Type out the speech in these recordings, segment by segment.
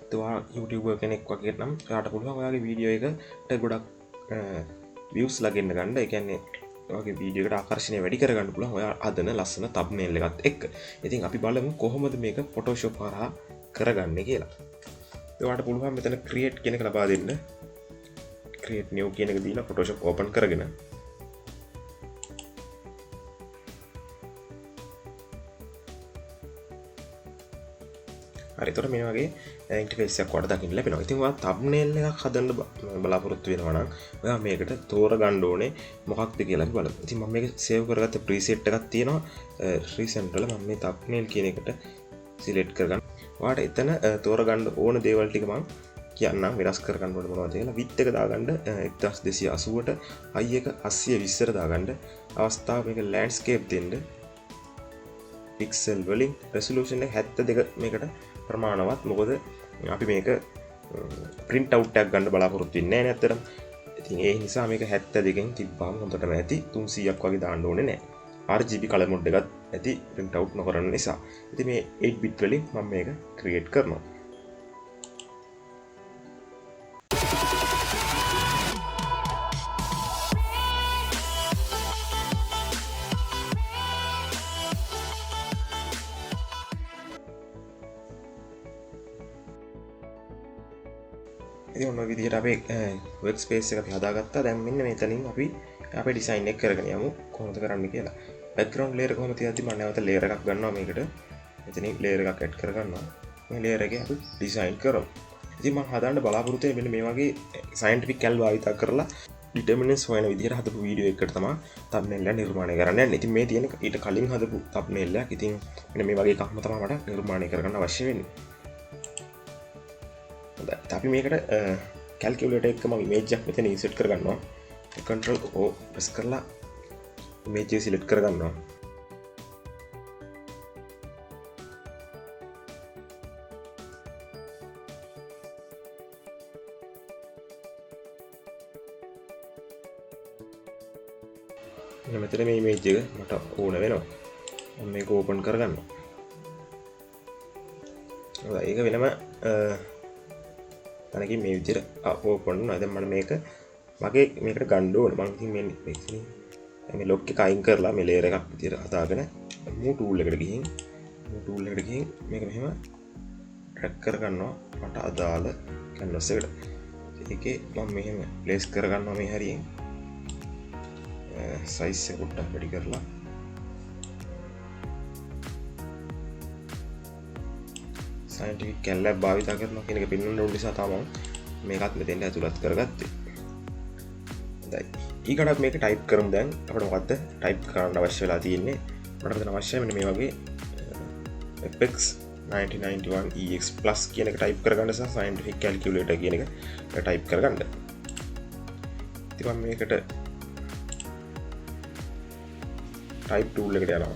තුවා YouTuber කෙනෙක් වගේ නම් ඔයාට පුළුවන් ඔයාගේ වීඩියෝ එකට ගොඩක් views ලගින්න ගන්න. ඒ කියන්නේ ඔයාගේ වීඩියෝ එකට ආකර්ෂණය වැඩි කරගන්න පුළුවන් ඔයා හදන ලස්සන thumbnail එකත් එක්ක. ඉතින් අපි බලමු කොහොමද මේක Photoshop හරහා කරගන්නේ කියලා. ඔයාට පුළුවන් මෙතන create කියන එක ලබා දෙන්න. create new කියන එක දීලා Photoshop open කරගෙන හරි. එතකොට මේ වගේ ඉන්ටර්ෆේස් එකක් වඩ දකින්න ලැබෙනවා. ඉතින් ඔයා thumbnail එකක් හදන්න බලාපොරොත්තු වෙනවා නම් ඔයා මේකට තෝරගන්න ඕනේ මොකක්ද කියලා අපි බලමු. ඉතින් මම මේක සේව් කරගත්ත preset එකක් තියෙනවා. recent වල මම මේ thumbnail කියන එකට select කරගන්න. ඔයාට එතන තෝරගන්න ඕන දේවල් ටික මම කියන්නම් වෙනස් කරගන්න ඕනේ මොනවද කියලා. width එක දාගන්න 1280ට height එක 820ට දාගන්න. අවස්ථාව මේක landscape දෙන්න. pixel වලින් resolution එක 72 මේකට ප්‍රමාණවත්. මොකද අපි මේක print out එකක් ගන්න බලාපොරොත්තු වෙන්නේ නැහැ නේ අතරම. ඉතින් ඒ නිසා මේක 72කින් තිබ්බාම හොඳටම ඇති. 300ක් වගේ දාන්න ඕනේ නැහැ. RGB color mode එකත් ඇති print out නොකරන නිසා. ඉතින් මේ 8 bit වලින් මම මේක create කරනවා. ඉතින් ඔන්න ඔය විදිහට අපේ වෙබ් ස්පේස් එක අපි හදාගත්තා. දැන් මෙන්න මෙතනින් අපි අපේ ඩිසයින් එක කරගෙන යමු කොහොමද කරන්න කියලා. බෑග්ග්‍රවුන්ඩ් ලේයර් කොහොමද තියද්දි මම නැවත ලේයර් එකක් ගන්නවා මේකට. මෙතනින් ලේයර් එකක් ඇඩ් කරගන්නවා. මේ ලේයර් එකේ අපි ඩිසයින් කරමු. ඉතින් මම හදාන්න බලාපොරොත්තු වෙන්නේ මෙන්න මේ වගේ සයන්ටිෆික් කැල් භාවිත කරලා ඩිටර්මිනන්ට්ස් හොයන විදිහට හදපු වීඩියෝ එකකට තමයි thumbnail එක නිර්මාණය කරන්න යන්නේ. ඉතින් මේ තියෙන ඊට කලින් හදපු thumbnail එකක්. ඉතින් මෙන්න මේ වගේ එකක්ම තමයි මට නිර්මාණය කරගන්න අවශ්‍ය වෙන්නේ. අපි මේකට කැල්කියුලේටර් එකක මම ඉමේජ් එකක් මෙතන ඉන්සර්ට් කරගන්නවා. Ctrl O ප්‍රෙස් කරලා ඉමේජ් එක සිලෙක්ට් කරගන්නවා. මෙතන මේ ඉමේජ් එක මට ඕන වෙනවා. මම මේක ඕපන් කරගන්නවා. හොඳයි. ඒක වෙනම අනකින් මේ විදිහට ඕපන් වුණා. දැන් මම මේක මගේ මේකට ගන්න ඕනේ. මම ඉතින් මේ ලොක් එක අයින් කරලා මේ ලේයර් එකක් විදිහට හදාගෙන move tool එකට ගිහින් මේක මෙහෙම ඩ්‍රැග් කරගන්නවා මට අදාළ canvas එකට. ඒකේ මම මෙහෙම ප්ලේස් කරගන්නවා මේ හරියෙන්. size එක පොඩ්ඩක් වැඩි කරලා scientific කැල් ලැබ් භාවිත කරනවා කියන එක පෙන්වන්න ඕන නිසා තමයි මේකත් මෙතෙන්ට ඇතුළත් කරගත්තේ. හොඳයි. ඊකට මේක ටයිප් කරමු දැන්. අපිට මොකද්ද ටයිප් කරන්න අවශ්‍ය වෙලා තියෙන්නේ? මට මෙතන අවශ්‍යයි මෙන්න මේ වගේ FX 1991 EX Plus කියන එක ටයිප් කරගන්න සහ scientific calculator කියන එක ටයිප් කරගන්න. ඉතින් මම මේකට type tool එකට යනවා.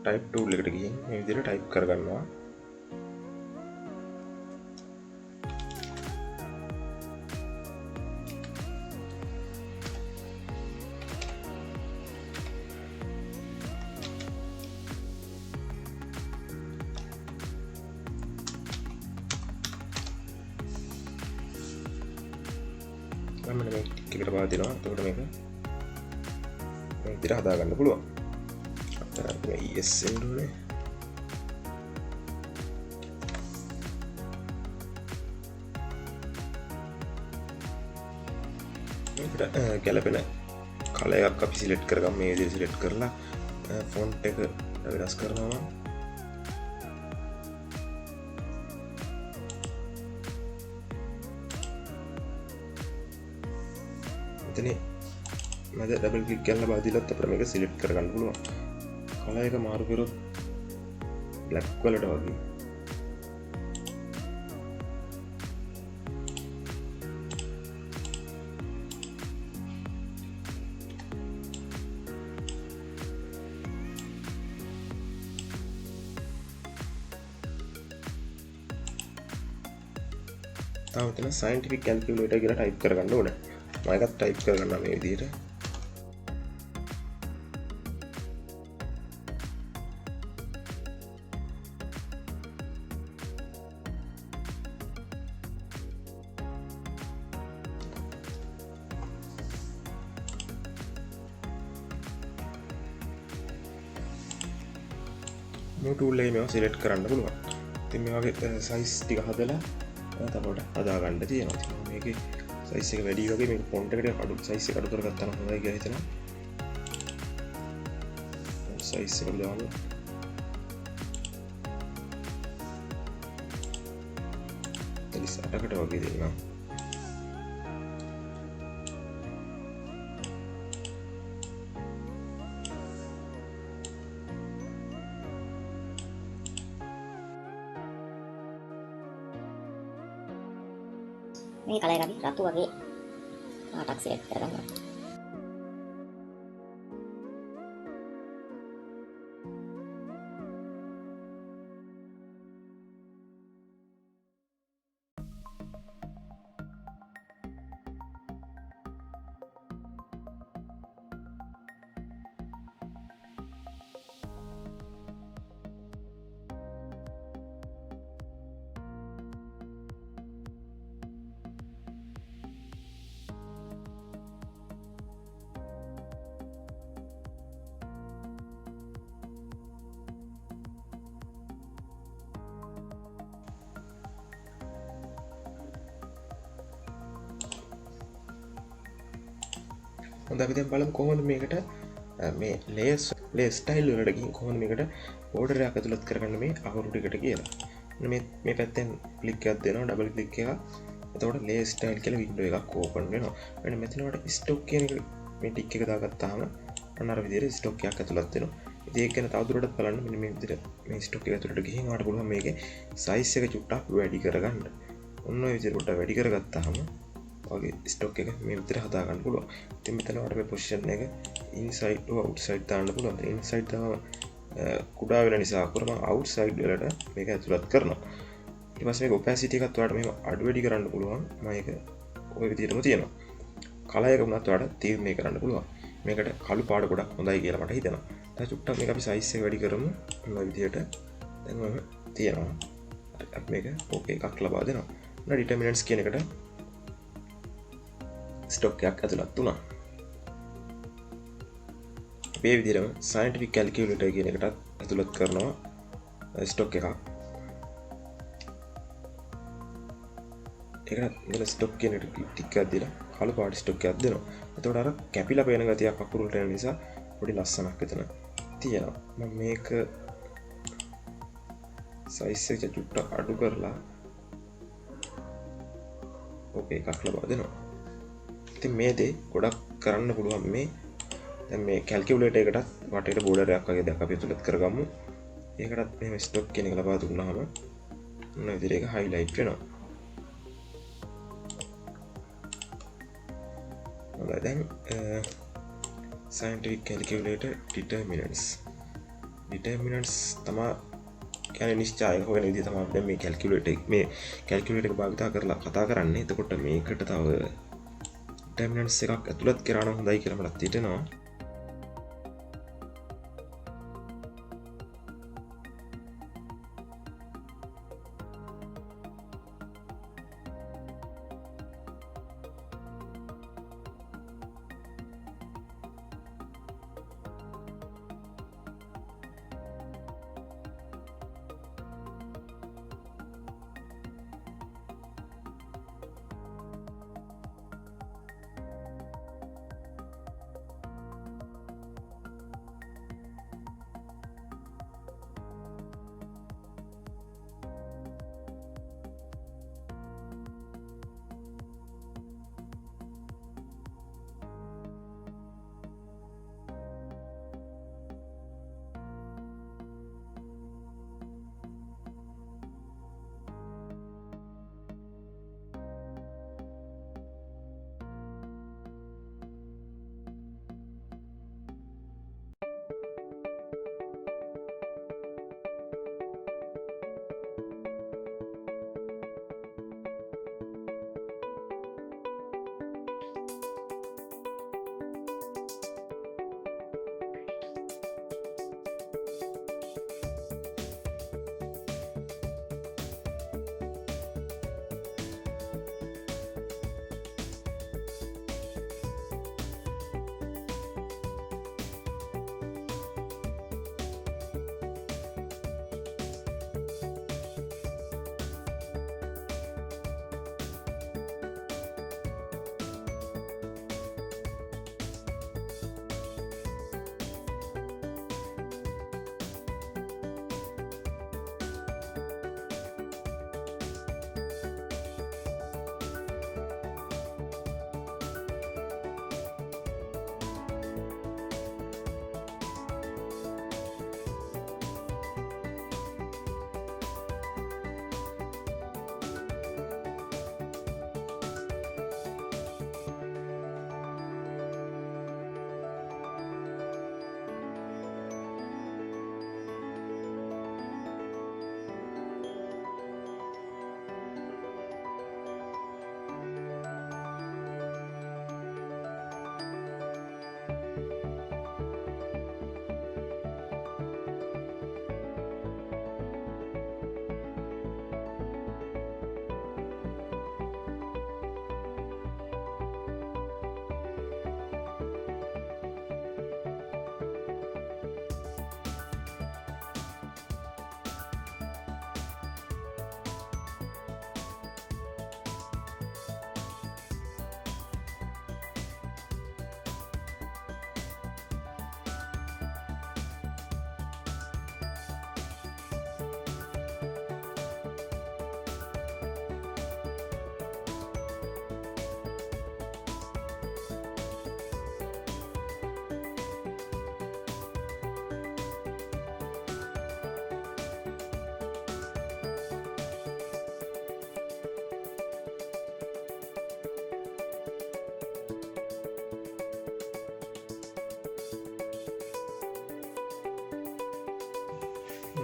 type tool එකට ගිහින් මේ විදිහට type කරගන්නවා. මම මේක ටිකට පාද දෙනවා. එතකොට මේක මේ විදිහට හදා ගන්න පුළුවන්. අපිට ES එන්න ඕනේ. මේකට ගැලපෙන කලර් එකක් අපි සිලෙක්ට් කරගමු. මේ විදිහට සිලෙක්ට් කරලා ෆොන්ට් එක වෙනස් කරනවා. මම ඩබල් ක්ලික් කරලා බාදිලත් අපිට මේක සිලෙක්ට් කරගන්න පුළුවන්. කලර් එක මාරු කරොත් බ්ලැක් වලට වගේ. තාම මෙතන scientific calculator කියලා ටයිප් කරගන්න ඕනේ. මම එකක් ටයිප් කරගන්නවා මේ විදිහට. new tool එකේ මේවා select කරන්න පුළුවන්. ඉතින් මේ වගේ size ටික හදලා තවකට හදා ගන්න තියෙනවා. ඉතින් මේකේ size එක වැඩි වගේ මේක font එකට අඩු size එක අඩු කරගත්තා නම් හොඳයි කියලා හිතනවා. size එක දාමු. අටකට වගේ දෙන්නම්. මේ කලර් අපි රතු වගේ පාටක් සිලෙක්ට් කරගන්නවා. හොඳ අපි දැන් බලමු කොහොමද මේකට මේ layer style වලට ගිහින් කොහොමද මේකට border එකක් ඇතුළත් කරගන්න මේ අකුරු ටිකට කියලා. මේ පැත්තෙන් ක්ලික් එකක් දෙනවා ඩබල් ක්ලික් එකක්. එතකොට layer style කියලා window එකක් open වෙනවා. මෙන්න මෙතන වල stock කියන එක මේ ටික් එක දාගත්තාම අන්න අර විදිහට stock එකක් ඇතුළත් වෙනවා. ඉතින් ඒක ගැන තවදුරටත් බලන්න මෙන්න මේ විදිහට මේ stock එක ඇතුළට ගිහින් ඔයාලට පුළුවන් මේකේ size එක චුට්ටක් වැඩි කරගන්න. ඔන්න ඔය විදිහට පොඩ්ඩක් වැඩි කරගත්තාම වගේ ස්ටොක් එක මේ විදිහට හදා ගන්න පුළුවන්. ඉතින් මෙතන වල මේ පොසිෂන් එක ඉන්සයිඩ් හෝ අවුට්සයිඩ් දාන්න පුළුවන්. ඉන්සයිඩ් දාම කුඩා වෙන නිසා අකුරම අවුට්සයිඩ් වලට මේක ඇතුළත් කරනවා. ඊට පස්සේ මේක ඔපැසිටි එකත් ඔයාලට මෙහෙම අඩු වැඩි කරන්න පුළුවන්. මම ඒක ওই විදිහටම තියෙනවා. කලර් එක උනත් ඔයාලට තීරණය කරන්න පුළුවන්. මේකට කළු පාට ගොඩක් හොඳයි කියලා මට හිතෙනවා. දැන් චුට්ටක් මේක අපි සයිස් එක වැඩි කරමු. ඔය විදිහට දැන් මම තියෙනවා. අපි මේක ඕකේ එකක් ලබා දෙනවා. ඔන්න ඩිටර්මිනන්ට්ස් කියන එකට ස්ටොක් එකක් ඇතුළත් වුණා. මේ විදිහටම scientific calculator කියන එකටත් ඇතුළත් කරනවා ස්ටොක් එකක්. ඒකට මෙතන ස්ටොක් කියන එකට ටික් එකක් දීලා කළු පාට ස්ටොක් එකක් දෙනවා. එතකොට අර කැපිලා පේන ගතියක් අකුරු වලට එන නිසා පොඩි ලස්සනක් එතන තියෙනවා. මම මේක size එක චුට්ටක් අඩු කරලා ඕකේ එකක් ලබා දෙනවා. ඉතින් මේ දේ ගොඩක් කරන්න පුළුවන් මේ දැන් මේ කැල්කියුලේටර් එකටත් වටේට බෝඩර් එකක් වගේ දෙයක් අපි ඇතුළත් කරගමු. ඒකටත් මෙහෙම ස්ටොක් කියන එක ලබා දුන්නාම මොන විදිහට ඒක highlight වෙනවා. හොඳයි දැන් scientific calculator determinants තමයි කියන්නේ නිශ්චායක හොයන විදිහ තමයි දැන් මේ කැල්කියුලේටර් එක භාවිත කරලා කතා කරන්නේ. එතකොට මේකට තව determinants එකක් ඇතුළත් කරා නම් හොඳයි කියලා මට හිතෙනවා.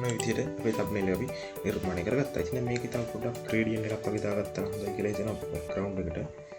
ඔන්න විදිහට අපේ thumbnail එක අපි නිර්මාණය කරගත්තා. ඉතින් මේක තව පොඩ්ඩක් gradient එකක් වගේ දාගත්තා හොඳයි කියලා හිතෙනවා background එකට.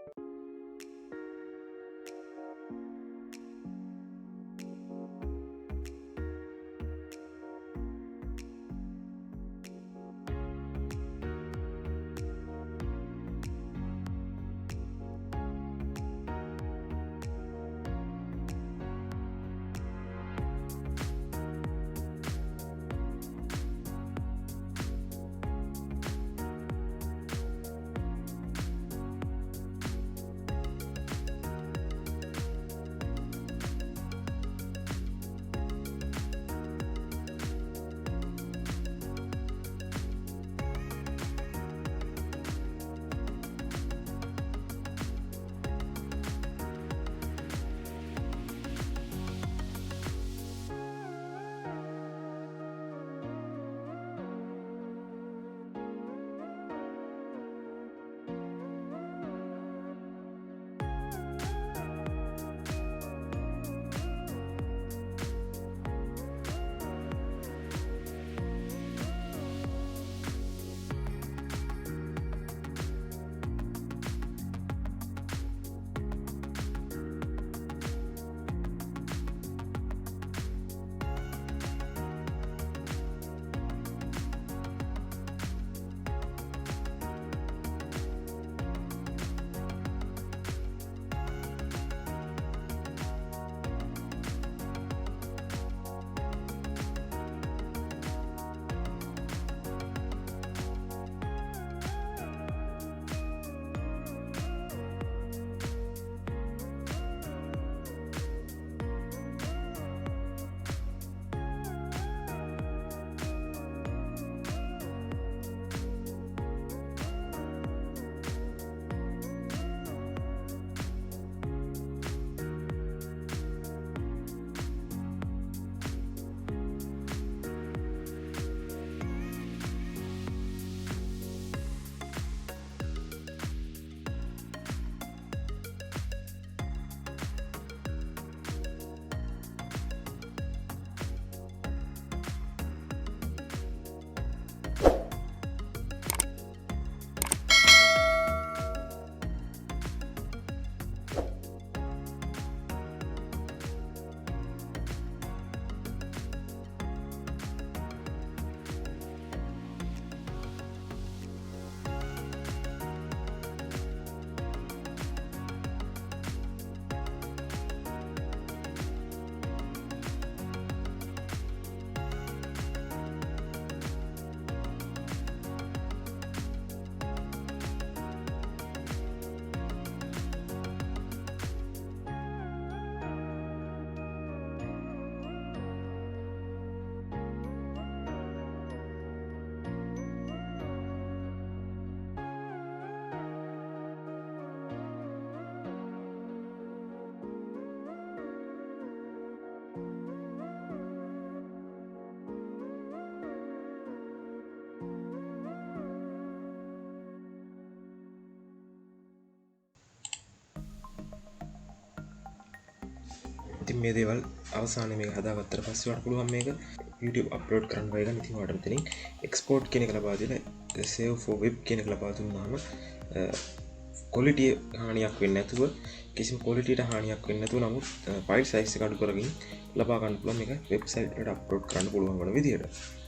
ඉතින් මේ දේවල් අවසානයේ මේක හදාගත්තට පස්සේ ඔයාලට පුළුවන් මේක YouTube අප්ලෝඩ් කරන්න වෙයි. ඉතින් ඔයාලට මෙතනින් export කියන එක ලබා දීලා save for web කියන එක ලබා දුන්නාම quality හානියක් වෙන්නේ නැතුව කිසිම quality ට හානියක් වෙන්නේ නැතුව නමුත් file size එක අඩු කරගෙන ලබා ගන්න පුළුවන් මේක website එකට අප්ලෝඩ් කරන්න පුළුවන් වන විදියට.